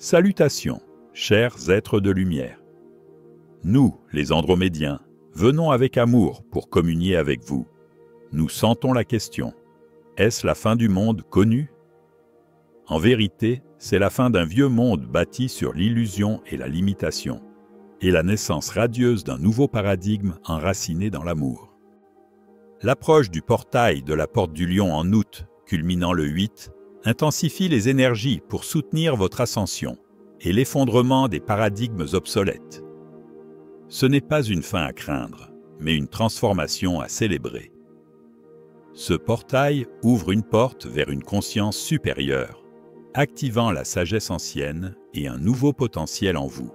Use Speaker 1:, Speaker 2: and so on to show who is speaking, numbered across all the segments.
Speaker 1: Salutations, chers êtres de lumière. Nous, les Andromédiens, venons avec amour pour communier avec vous. Nous sentons la question. Est-ce la fin du monde connue? En vérité, c'est la fin d'un vieux monde bâti sur l'illusion et la limitation, et la naissance radieuse d'un nouveau paradigme enraciné dans l'amour. L'approche du portail de la Porte du Lion en août, culminant le 8, intensifie les énergies pour soutenir votre ascension et l'effondrement des paradigmes obsolètes. Ce n'est pas une fin à craindre, mais une transformation à célébrer. Ce portail ouvre une porte vers une conscience supérieure, activant la sagesse ancienne et un nouveau potentiel en vous.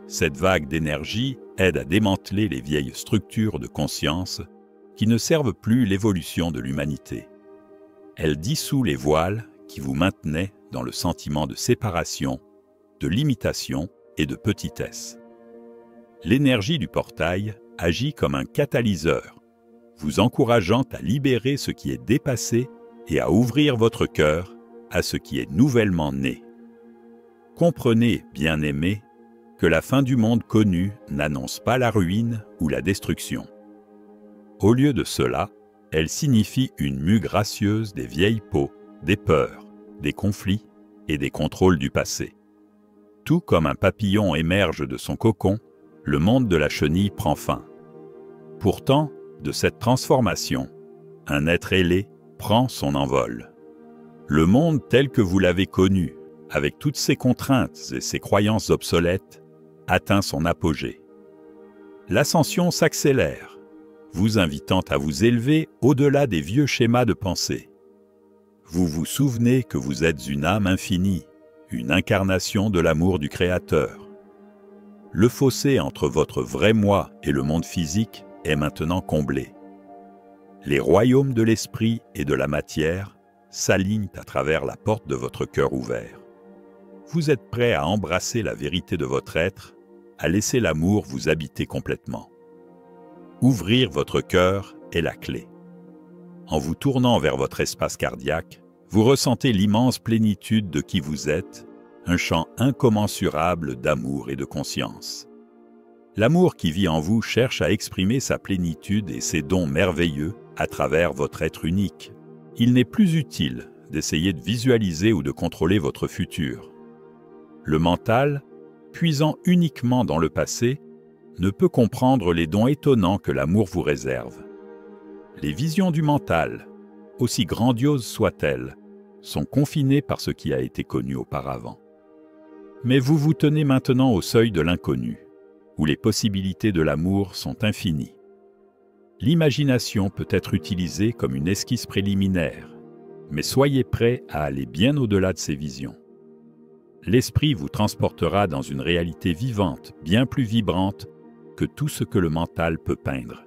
Speaker 1: Cette vague d'énergie aide à démanteler les vieilles structures de conscience qui ne servent plus l'évolution de l'humanité. Elle dissout les voiles qui vous maintenaient dans le sentiment de séparation, de limitation et de petitesse. L'énergie du portail agit comme un catalyseur, vous encourageant à libérer ce qui est dépassé et à ouvrir votre cœur à ce qui est nouvellement né. Comprenez, bien-aimés, que la fin du monde connu n'annonce pas la ruine ou la destruction. Au lieu de cela, elle signifie une mue gracieuse des vieilles peaux, des peurs, des conflits et des contrôles du passé. Tout comme un papillon émerge de son cocon, le monde de la chenille prend fin. Pourtant, de cette transformation, un être ailé prend son envol. Le monde tel que vous l'avez connu, avec toutes ses contraintes et ses croyances obsolètes, atteint son apogée. L'ascension s'accélère, vous invitant à vous élever au-delà des vieux schémas de pensée. Vous vous souvenez que vous êtes une âme infinie, une incarnation de l'amour du Créateur. Le fossé entre votre vrai moi et le monde physique est maintenant comblé. Les royaumes de l'esprit et de la matière s'alignent à travers la porte de votre cœur ouvert. Vous êtes prêt à embrasser la vérité de votre être, à laisser l'amour vous habiter complètement. Ouvrir votre cœur est la clé. En vous tournant vers votre espace cardiaque, vous ressentez l'immense plénitude de qui vous êtes, un champ incommensurable d'amour et de conscience. L'amour qui vit en vous cherche à exprimer sa plénitude et ses dons merveilleux à travers votre être unique. Il n'est plus utile d'essayer de visualiser ou de contrôler votre futur. Le mental, puisant uniquement dans le passé, ne peut comprendre les dons étonnants que l'amour vous réserve. Les visions du mental, aussi grandioses soient-elles, sont confinées par ce qui a été connu auparavant. Mais vous vous tenez maintenant au seuil de l'inconnu, où les possibilités de l'amour sont infinies. L'imagination peut être utilisée comme une esquisse préliminaire, mais soyez prêts à aller bien au-delà de ces visions. L'esprit vous transportera dans une réalité vivante, bien plus vibrante que tout ce que le mental peut peindre.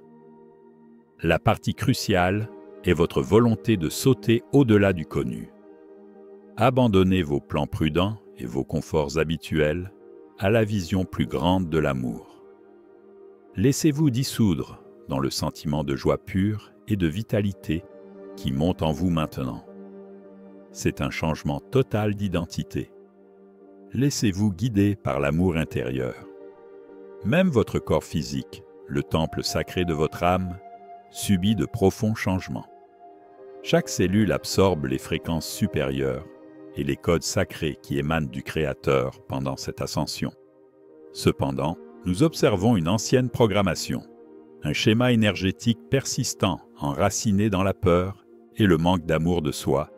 Speaker 1: La partie cruciale est votre volonté de sauter au-delà du connu. Abandonnez vos plans prudents et vos conforts habituels à la vision plus grande de l'amour. Laissez-vous dissoudre dans le sentiment de joie pure et de vitalité qui monte en vous maintenant. C'est un changement total d'identité. Laissez-vous guider par l'amour intérieur. Même votre corps physique, le temple sacré de votre âme, subit de profonds changements. Chaque cellule absorbe les fréquences supérieures et les codes sacrés qui émanent du Créateur pendant cette ascension. Cependant, nous observons une ancienne programmation, un schéma énergétique persistant enraciné dans la peur et le manque d'amour de soi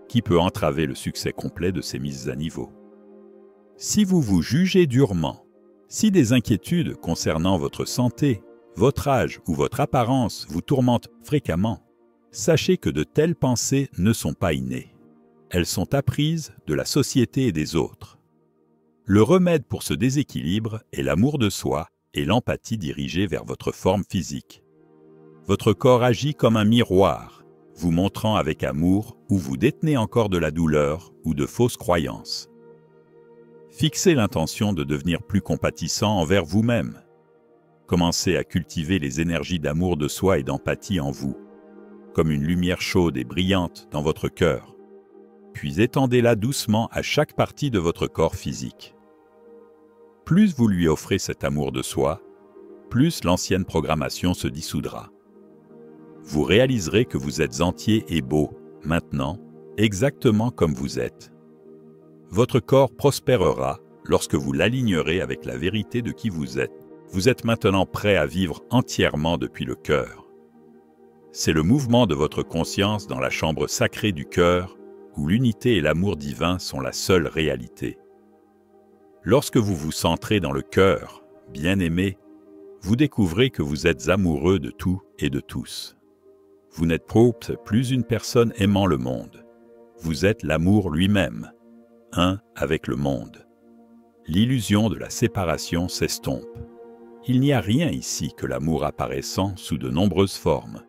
Speaker 1: qui peut entraver le succès complet de ces mises à niveau. Si vous vous jugez durement, si des inquiétudes concernant votre santé, votre âge ou votre apparence vous tourmentent fréquemment, sachez que de telles pensées ne sont pas innées. Elles sont apprises de la société et des autres. Le remède pour ce déséquilibre est l'amour de soi et l'empathie dirigée vers votre forme physique. Votre corps agit comme un miroir, vous montrant avec amour où vous détenez encore de la douleur ou de fausses croyances. Fixez l'intention de devenir plus compatissant envers vous-même. Commencez à cultiver les énergies d'amour de soi et d'empathie en vous, comme une lumière chaude et brillante dans votre cœur. puis étendez-la doucement à chaque partie de votre corps physique. Plus vous lui offrez cet amour de soi, plus l'ancienne programmation se dissoudra. Vous réaliserez que vous êtes entier et beau, maintenant, exactement comme vous êtes. Votre corps prospérera lorsque vous l'alignerez avec la vérité de qui vous êtes. Vous êtes maintenant prêt à vivre entièrement depuis le cœur. C'est le mouvement de votre conscience dans la chambre sacrée du cœur, où l'unité et l'amour divin sont la seule réalité. Lorsque vous vous centrez dans le cœur, bien-aimé, vous découvrez que vous êtes amoureux de tout et de tous. Vous n'êtes plus une personne aimant le monde. Vous êtes l'amour lui-même, un avec le monde. L'illusion de la séparation s'estompe. Il n'y a rien ici que l'amour apparaissant sous de nombreuses formes.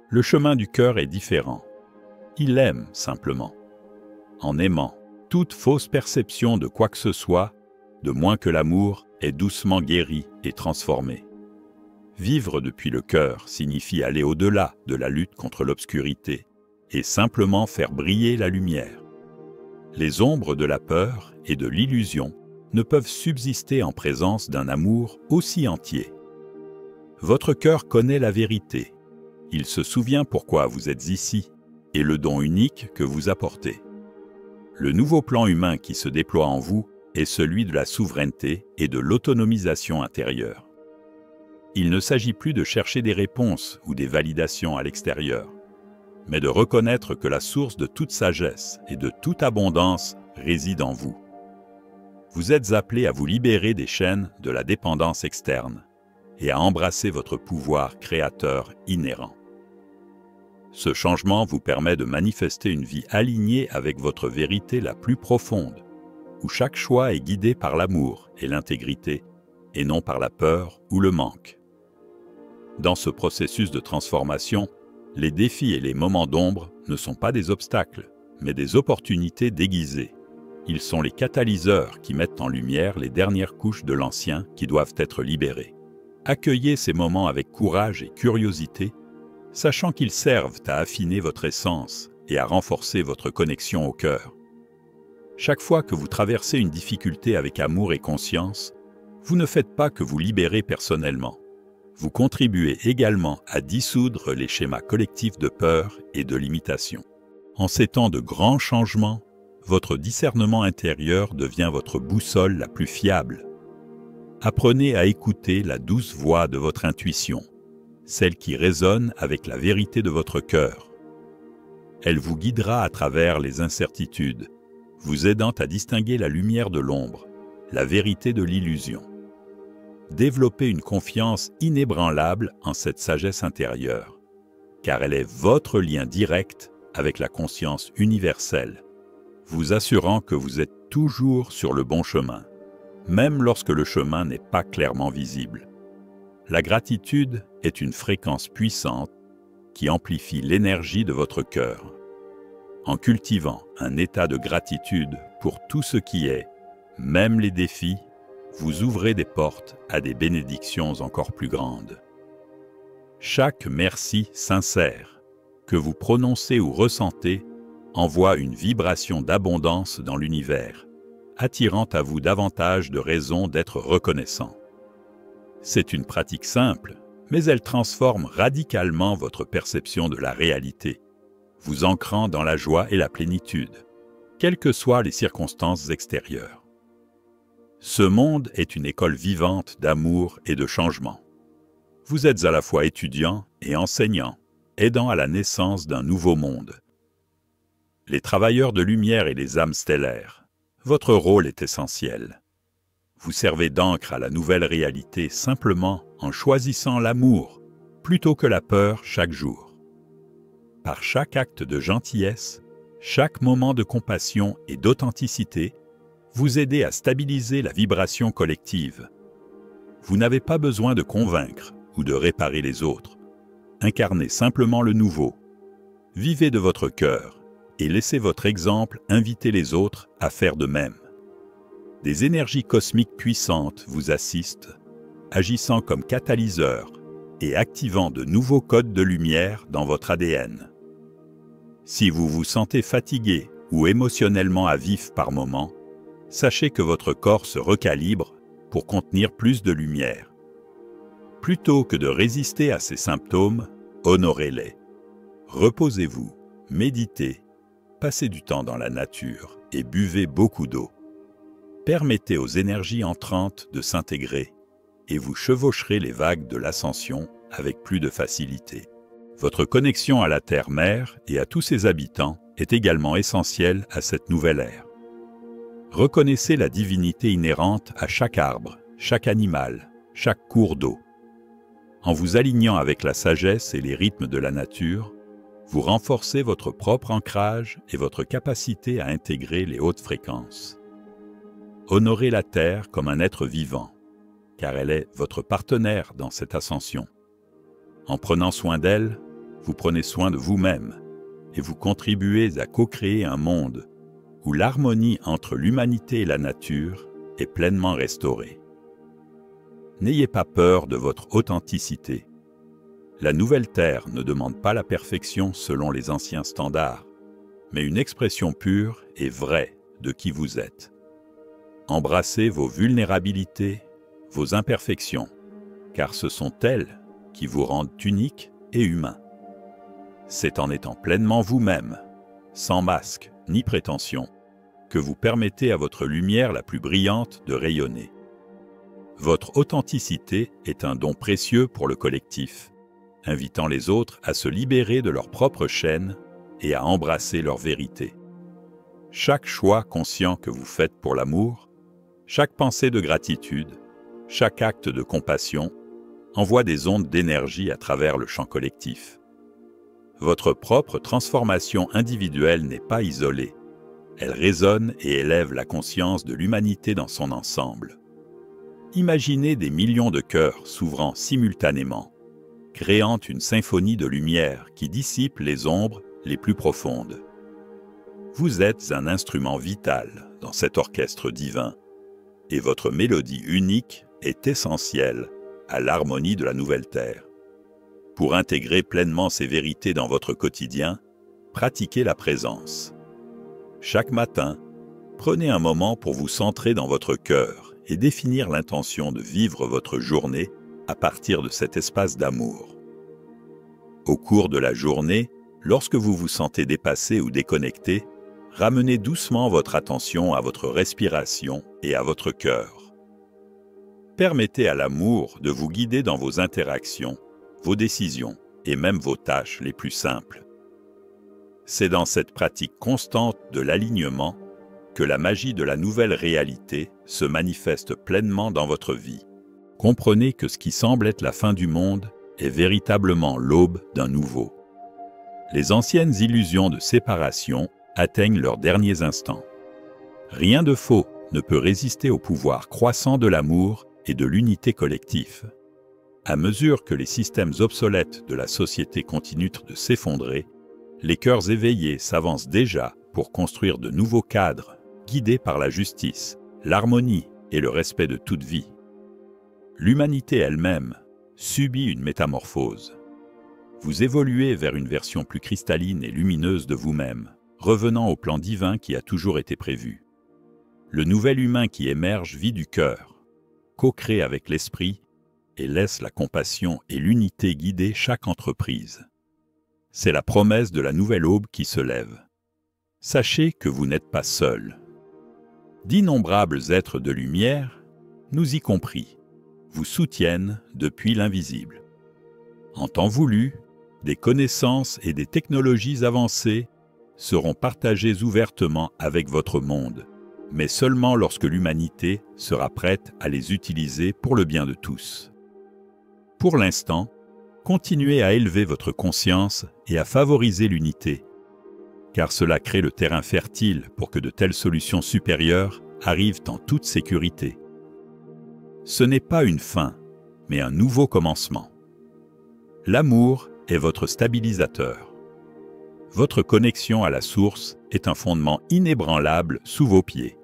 Speaker 1: Le chemin du cœur est différent. Il aime simplement. En aimant, toute fausse perception de quoi que ce soit, de moins que l'amour, est doucement guérie et transformée. Vivre depuis le cœur signifie aller au-delà de la lutte contre l'obscurité et simplement faire briller la lumière. Les ombres de la peur et de l'illusion ne peuvent subsister en présence d'un amour aussi entier. Votre cœur connaît la vérité. Il se souvient pourquoi vous êtes ici et le don unique que vous apportez. Le nouveau plan humain qui se déploie en vous est celui de la souveraineté et de l'autonomisation intérieure. Il ne s'agit plus de chercher des réponses ou des validations à l'extérieur, mais de reconnaître que la source de toute sagesse et de toute abondance réside en vous. Vous êtes appelé à vous libérer des chaînes de la dépendance externe et à embrasser votre pouvoir créateur inhérent. Ce changement vous permet de manifester une vie alignée avec votre vérité la plus profonde, où chaque choix est guidé par l'amour et l'intégrité, et non par la peur ou le manque. Dans ce processus de transformation, les défis et les moments d'ombre ne sont pas des obstacles, mais des opportunités déguisées. Ils sont les catalyseurs qui mettent en lumière les dernières couches de l'ancien qui doivent être libérées. Accueillez ces moments avec courage et curiosité, sachant qu'ils servent à affiner votre essence et à renforcer votre connexion au cœur. Chaque fois que vous traversez une difficulté avec amour et conscience, vous ne faites pas que vous libérer personnellement. Vous contribuez également à dissoudre les schémas collectifs de peur et de limitation. En ces temps de grands changements, votre discernement intérieur devient votre boussole la plus fiable. Apprenez à écouter la douce voix de votre intuition, celle qui résonne avec la vérité de votre cœur. Elle vous guidera à travers les incertitudes, vous aidant à distinguer la lumière de l'ombre, la vérité de l'illusion. Développez une confiance inébranlable en cette sagesse intérieure, car elle est votre lien direct avec la conscience universelle, vous assurant que vous êtes toujours sur le bon chemin, même lorsque le chemin n'est pas clairement visible. La gratitude est une fréquence puissante qui amplifie l'énergie de votre cœur. En cultivant un état de gratitude pour tout ce qui est, même les défis, vous ouvrez des portes à des bénédictions encore plus grandes. Chaque merci sincère que vous prononcez ou ressentez envoie une vibration d'abondance dans l'univers, attirant à vous davantage de raisons d'être reconnaissant. C'est une pratique simple, mais elle transforme radicalement votre perception de la réalité, vous ancrant dans la joie et la plénitude, quelles que soient les circonstances extérieures. Ce monde est une école vivante d'amour et de changement. Vous êtes à la fois étudiant et enseignant, aidant à la naissance d'un nouveau monde. Les travailleurs de lumière et les âmes stellaires, votre rôle est essentiel. Vous servez d'encre à la nouvelle réalité simplement en choisissant l'amour plutôt que la peur chaque jour. Par chaque acte de gentillesse, chaque moment de compassion et d'authenticité, vous aidez à stabiliser la vibration collective. Vous n'avez pas besoin de convaincre ou de réparer les autres. Incarnez simplement le nouveau. Vivez de votre cœur et laissez votre exemple inviter les autres à faire de même. Des énergies cosmiques puissantes vous assistent, agissant comme catalyseurs et activant de nouveaux codes de lumière dans votre ADN. Si vous vous sentez fatigué ou émotionnellement à vif par moments, sachez que votre corps se recalibre pour contenir plus de lumière. Plutôt que de résister à ces symptômes, honorez-les. Reposez-vous, méditez, passez du temps dans la nature et buvez beaucoup d'eau. Permettez aux énergies entrantes de s'intégrer et vous chevaucherez les vagues de l'ascension avec plus de facilité. Votre connexion à la Terre-Mère et à tous ses habitants est également essentielle à cette nouvelle ère. Reconnaissez la divinité inhérente à chaque arbre, chaque animal, chaque cours d'eau. En vous alignant avec la sagesse et les rythmes de la nature, vous renforcez votre propre ancrage et votre capacité à intégrer les hautes fréquences. Honorez la Terre comme un être vivant, car elle est votre partenaire dans cette ascension. En prenant soin d'elle, vous prenez soin de vous-même et vous contribuez à co-créer un monde où l'harmonie entre l'humanité et la nature est pleinement restaurée. N'ayez pas peur de votre authenticité. La nouvelle Terre ne demande pas la perfection selon les anciens standards, mais une expression pure et vraie de qui vous êtes. Embrassez vos vulnérabilités, vos imperfections, car ce sont elles qui vous rendent unique et humain. C'est en étant pleinement vous-même, sans masque ni prétention, que vous permettez à votre lumière la plus brillante de rayonner. Votre authenticité est un don précieux pour le collectif, invitant les autres à se libérer de leur propre chaîne et à embrasser leur vérité. Chaque choix conscient que vous faites pour l'amour, chaque pensée de gratitude, chaque acte de compassion envoie des ondes d'énergie à travers le champ collectif. Votre propre transformation individuelle n'est pas isolée. Elle résonne et élève la conscience de l'humanité dans son ensemble. Imaginez des millions de cœurs s'ouvrant simultanément, créant une symphonie de lumière qui dissipe les ombres les plus profondes. Vous êtes un instrument vital dans cet orchestre divin, et votre mélodie unique est essentielle à l'harmonie de la nouvelle Terre. Pour intégrer pleinement ces vérités dans votre quotidien, pratiquez la présence. Chaque matin, prenez un moment pour vous centrer dans votre cœur et définir l'intention de vivre votre journée à partir de cet espace d'amour. Au cours de la journée, lorsque vous vous sentez dépassé ou déconnecté, ramenez doucement votre attention à votre respiration et à votre cœur. Permettez à l'amour de vous guider dans vos interactions, vos décisions et même vos tâches les plus simples. C'est dans cette pratique constante de l'alignement que la magie de la nouvelle réalité se manifeste pleinement dans votre vie. Comprenez que ce qui semble être la fin du monde est véritablement l'aube d'un nouveau. Les anciennes illusions de séparation atteignent leurs derniers instants. Rien de faux ne peut résister au pouvoir croissant de l'amour et de l'unité collective. À mesure que les systèmes obsolètes de la société continuent de s'effondrer, les cœurs éveillés s'avancent déjà pour construire de nouveaux cadres, guidés par la justice, l'harmonie et le respect de toute vie. L'humanité elle-même subit une métamorphose. Vous évoluez vers une version plus cristalline et lumineuse de vous-même, revenant au plan divin qui a toujours été prévu. Le nouvel humain qui émerge vit du cœur, co-crée avec l'esprit et laisse la compassion et l'unité guider chaque entreprise. C'est la promesse de la nouvelle aube qui se lève. Sachez que vous n'êtes pas seul. D'innombrables êtres de lumière, nous y compris, vous soutiennent depuis l'invisible. En temps voulu, des connaissances et des technologies avancées seront partagées ouvertement avec votre monde, mais seulement lorsque l'humanité sera prête à les utiliser pour le bien de tous. Pour l'instant, continuez à élever votre conscience et à favoriser l'unité, car cela crée le terrain fertile pour que de telles solutions supérieures arrivent en toute sécurité. Ce n'est pas une fin, mais un nouveau commencement. L'amour est votre stabilisateur. Votre connexion à la source est un fondement inébranlable sous vos pieds.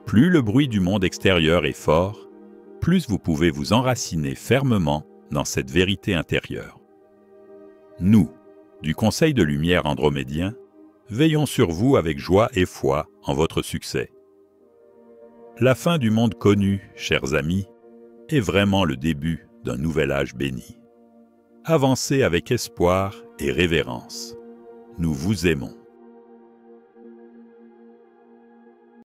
Speaker 1: Plus le bruit du monde extérieur est fort, plus vous pouvez vous enraciner fermement dans cette vérité intérieure. Nous, du Conseil de Lumière Andromédien, Veillons sur vous avec joie et foi en votre succès. La fin du monde connu, chers amis, est vraiment le début d'un nouvel âge béni. Avancez avec espoir et révérence. Nous vous aimons.